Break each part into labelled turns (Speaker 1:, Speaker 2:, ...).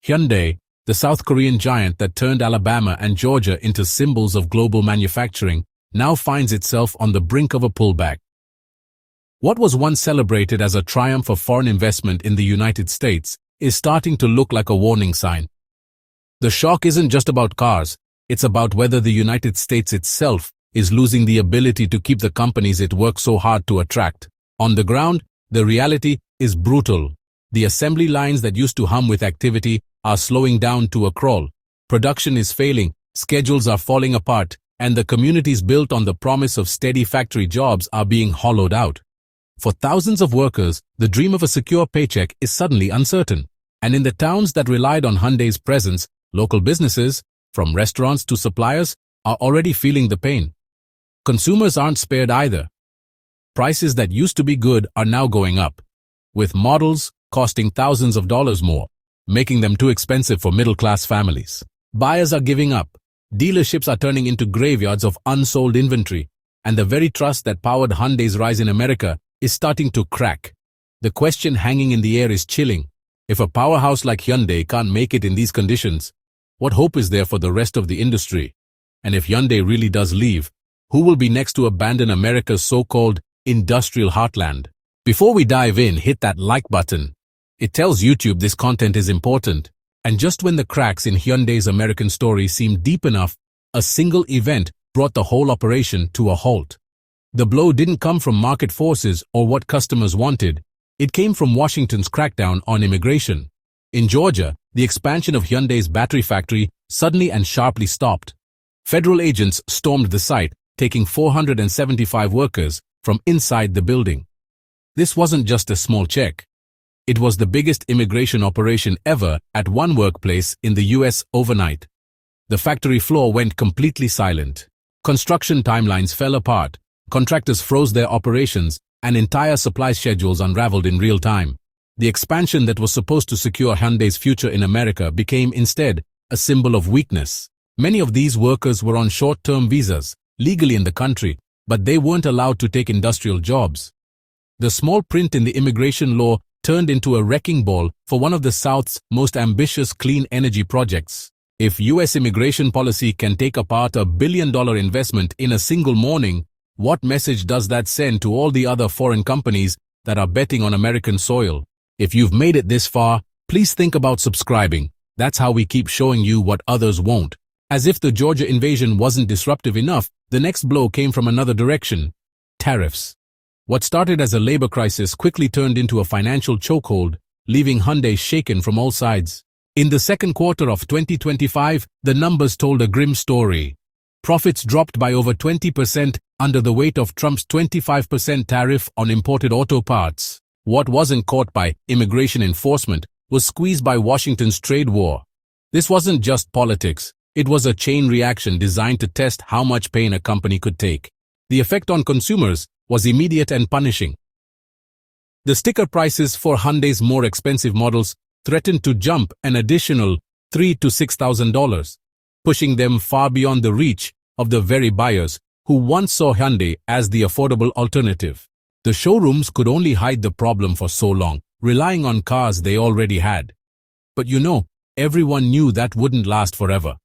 Speaker 1: Hyundai, the South Korean giant that turned Alabama and Georgia into symbols of global manufacturing, now finds itself on the brink of a pullback. What was once celebrated as a triumph of foreign investment in the United States is starting to look like a warning sign. The shock isn't just about cars, it's about whether the United States itself is losing the ability to keep the companies it works so hard to attract. On the ground, the reality is brutal. The assembly lines that used to hum with activity are slowing down to a crawl. Production is failing, schedules are falling apart, and the communities built on the promise of steady factory jobs are being hollowed out. For thousands of workers, the dream of a secure paycheck is suddenly uncertain. And in the towns that relied on Hyundai's presence, local businesses, from restaurants to suppliers, are already feeling the pain. Consumers aren't spared either. Prices that used to be good are now going up, with models costing thousands of dollars more, making them too expensive for middle-class families. Buyers are giving up. Dealerships are turning into graveyards of unsold inventory, and the very trust that powered Hyundai's rise in America is starting to crack. The question hanging in the air is chilling. If a powerhouse like Hyundai can't make it in these conditions, what hope is there for the rest of the industry? And if Hyundai really does leave, who will be next to abandon America's so-called industrial heartland? Before we dive in, hit that like button. It tells YouTube this content is important. And just when the cracks in Hyundai's American story seemed deep enough, a single event brought the whole operation to a halt. The blow didn't come from market forces or what customers wanted. It came from Washington's crackdown on immigration. In Georgia, the expansion of Hyundai's battery factory suddenly and sharply stopped. Federal agents stormed the site, taking 475 workers from inside the building. This wasn't just a small check. It was the biggest immigration operation ever at one workplace in the US overnight. The factory floor went completely silent. Construction timelines fell apart, contractors froze their operations, and entire supply schedules unraveled in real time. The expansion that was supposed to secure Hyundai's future in America became instead a symbol of weakness. Many of these workers were on short-term visas, legally in the country, but they weren't allowed to take industrial jobs. The small print in the immigration law turned into a wrecking ball for one of the South's most ambitious clean energy projects. If US immigration policy can take apart $1 billion investment in a single morning, what message does that send to all the other foreign companies that are betting on American soil? If you've made it this far, please think about subscribing. That's how we keep showing you what others won't. As if the Georgia invasion wasn't disruptive enough, the next blow came from another direction: tariffs. What started as a labor crisis quickly turned into a financial chokehold, leaving Hyundai shaken from all sides. In the second quarter of 2025, the numbers told a grim story. Profits dropped by over 20% under the weight of Trump's 25% tariff on imported auto parts. What wasn't caught by immigration enforcement was squeezed by Washington's trade war. This wasn't just politics. It was a chain reaction designed to test how much pain a company could take. The effect on consumers was immediate and punishing. The sticker prices for Hyundai's more expensive models threatened to jump an additional $3,000 to $6,000, pushing them far beyond the reach of the very buyers who once saw Hyundai as the affordable alternative. The showrooms could only hide the problem for so long, relying on cars they already had. But everyone knew that wouldn't last forever.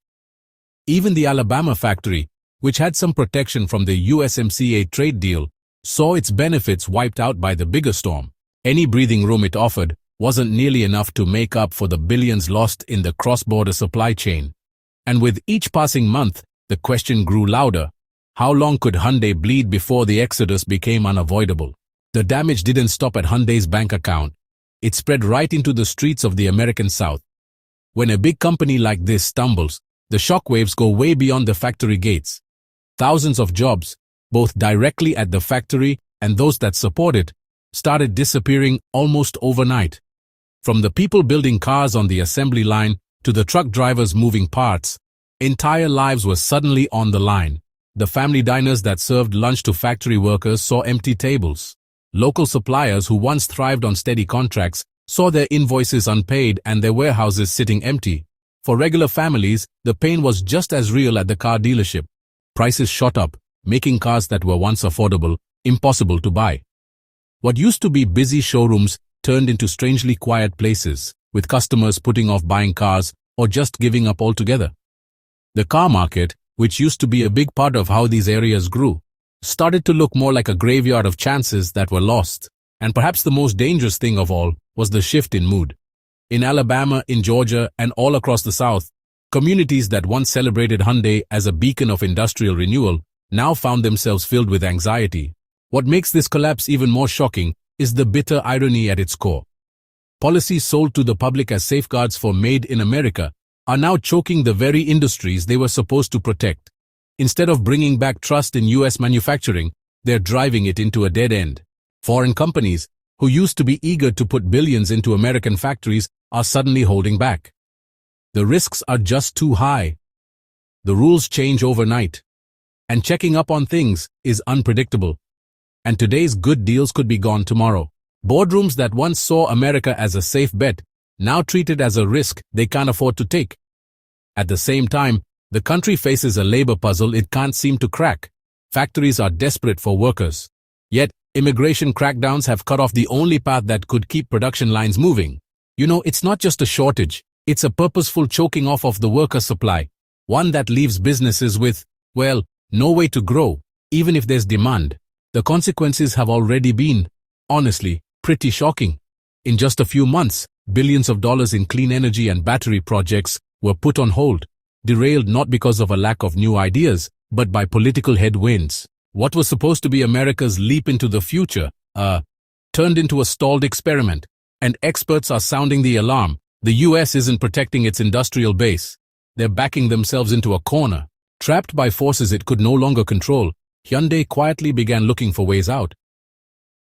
Speaker 1: Even the Alabama factory, which had some protection from the USMCA trade deal, saw its benefits wiped out by the bigger storm. Any breathing room it offered wasn't nearly enough to make up for the billions lost in the cross-border supply chain. And with each passing month, the question grew louder: how long could Hyundai bleed before the exodus became unavoidable? The damage didn't stop at Hyundai's bank account. It spread right into the streets of the American South. When a big company like this stumbles, the shockwaves go way beyond the factory gates. Thousands of jobs, both directly at the factory and those that support it, started disappearing almost overnight. From the people building cars on the assembly line to the truck drivers moving parts, entire lives were suddenly on the line. The family diners that served lunch to factory workers saw empty tables. Local suppliers who once thrived on steady contracts saw their invoices unpaid and their warehouses sitting empty. For regular families, the pain was just as real at the car dealership. Prices shot up, making cars that were once affordable impossible to buy. What used to be busy showrooms turned into strangely quiet places, with customers putting off buying cars or just giving up altogether. The car market, which used to be a big part of how these areas grew, started to look more like a graveyard of chances that were lost. And perhaps the most dangerous thing of all was the shift in mood. In Alabama, in Georgia, and all across the South, communities that once celebrated Hyundai as a beacon of industrial renewal now found themselves filled with anxiety. What makes this collapse even more shocking is the bitter irony at its core. Policies sold to the public as safeguards for Made in America are now choking the very industries they were supposed to protect. Instead of bringing back trust in U.S. manufacturing, they're driving it into a dead end. Foreign companies, who used to be eager to put billions into American factories, are suddenly holding back. The risks are just too high. The rules change overnight. And checking up on things is unpredictable. And today's good deals could be gone tomorrow. Boardrooms that once saw America as a safe bet now treat it as a risk they can't afford to take. At the same time, the country faces a labor puzzle it can't seem to crack. Factories are desperate for workers. Yet, immigration crackdowns have cut off the only path that could keep production lines moving. It's not just a shortage, it's a purposeful choking off of the worker supply, one that leaves businesses with, well, no way to grow, even if there's demand. The consequences have already been, honestly, pretty shocking. In just a few months, billions of dollars in clean energy and battery projects were put on hold, derailed not because of a lack of new ideas, but by political headwinds. What was supposed to be America's leap into the future, turned into a stalled experiment. And experts are sounding the alarm. The US isn't protecting its industrial base. They're backing themselves into a corner. Trapped by forces it could no longer control, Hyundai quietly began looking for ways out.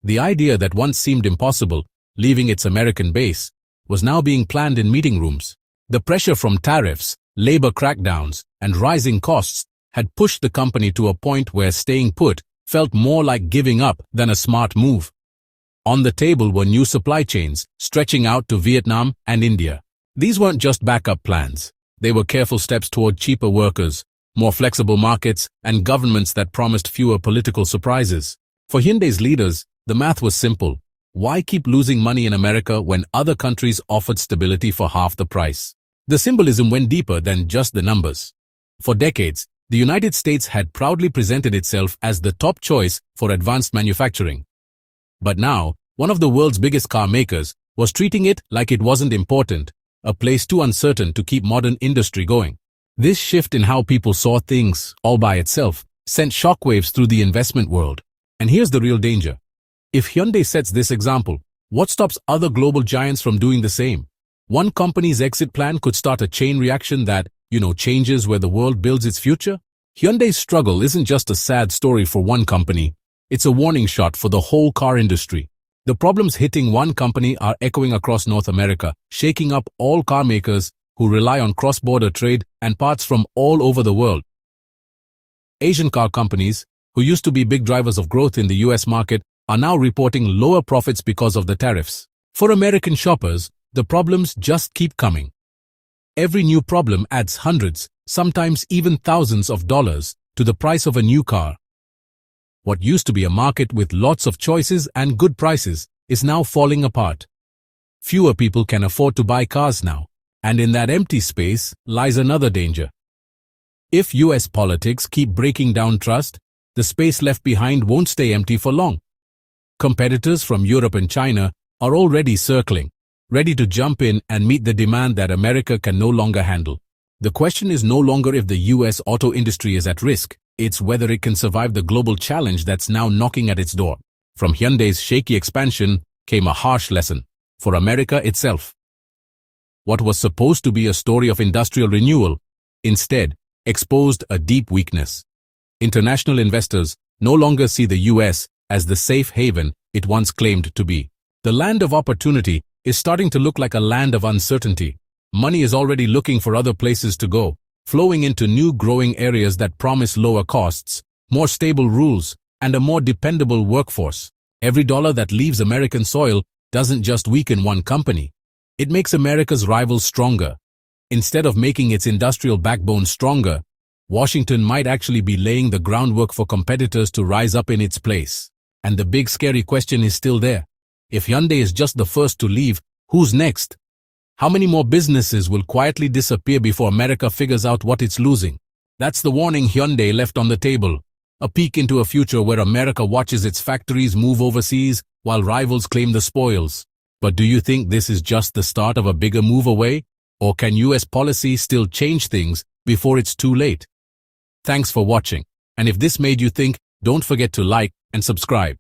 Speaker 1: The idea that once seemed impossible, leaving its American base, was now being planned in meeting rooms. The pressure from tariffs, labor crackdowns, and rising costs had pushed the company to a point where staying put felt more like giving up than a smart move. On the table were new supply chains, stretching out to Vietnam and India. These weren't just backup plans. They were careful steps toward cheaper workers, more flexible markets, and governments that promised fewer political surprises. For Hyundai's leaders, the math was simple. Why keep losing money in America when other countries offered stability for half the price? The symbolism went deeper than just the numbers. For decades, the United States had proudly presented itself as the top choice for advanced manufacturing. But now, one of the world's biggest car makers was treating it like it wasn't important, a place too uncertain to keep modern industry going. This shift in how people saw things, all by itself, sent shockwaves through the investment world. And here's the real danger. If Hyundai sets this example, what stops other global giants from doing the same? One company's exit plan could start a chain reaction that, changes where the world builds its future. Hyundai's struggle isn't just a sad story for one company. It's a warning shot for the whole car industry. The problems hitting one company are echoing across North America, shaking up all car makers who rely on cross-border trade and parts from all over the world. Asian car companies, who used to be big drivers of growth in the US market, are now reporting lower profits because of the tariffs. For American shoppers, the problems just keep coming. Every new problem adds hundreds, sometimes even thousands of dollars to the price of a new car. What used to be a market with lots of choices and good prices is now falling apart. Fewer people can afford to buy cars now, and in that empty space lies another danger. If US politics keep breaking down trust, the space left behind won't stay empty for long. Competitors from Europe and China are already circling, ready to jump in and meet the demand that America can no longer handle. The question is no longer if the US auto industry is at risk. It's whether it can survive the global challenge that's now knocking at its door. From Hyundai's shaky expansion came a harsh lesson for America itself. What was supposed to be a story of industrial renewal, instead, exposed a deep weakness. International investors no longer see the US as the safe haven it once claimed to be. The land of opportunity is starting to look like a land of uncertainty. Money is already looking for other places to go, flowing into new growing areas that promise lower costs, more stable rules, and a more dependable workforce. Every dollar that leaves American soil doesn't just weaken one company. It makes America's rivals stronger. Instead of making its industrial backbone stronger, Washington might actually be laying the groundwork for competitors to rise up in its place. And the big scary question is still there. If Hyundai is just the first to leave, who's next? How many more businesses will quietly disappear before America figures out what it's losing? That's the warning Hyundai left on the table. A peek into a future where America watches its factories move overseas while rivals claim the spoils. But do you think this is just the start of a bigger move away? Or can US policy still change things before it's too late? Thanks for watching. And if this made you think, don't forget to like and subscribe.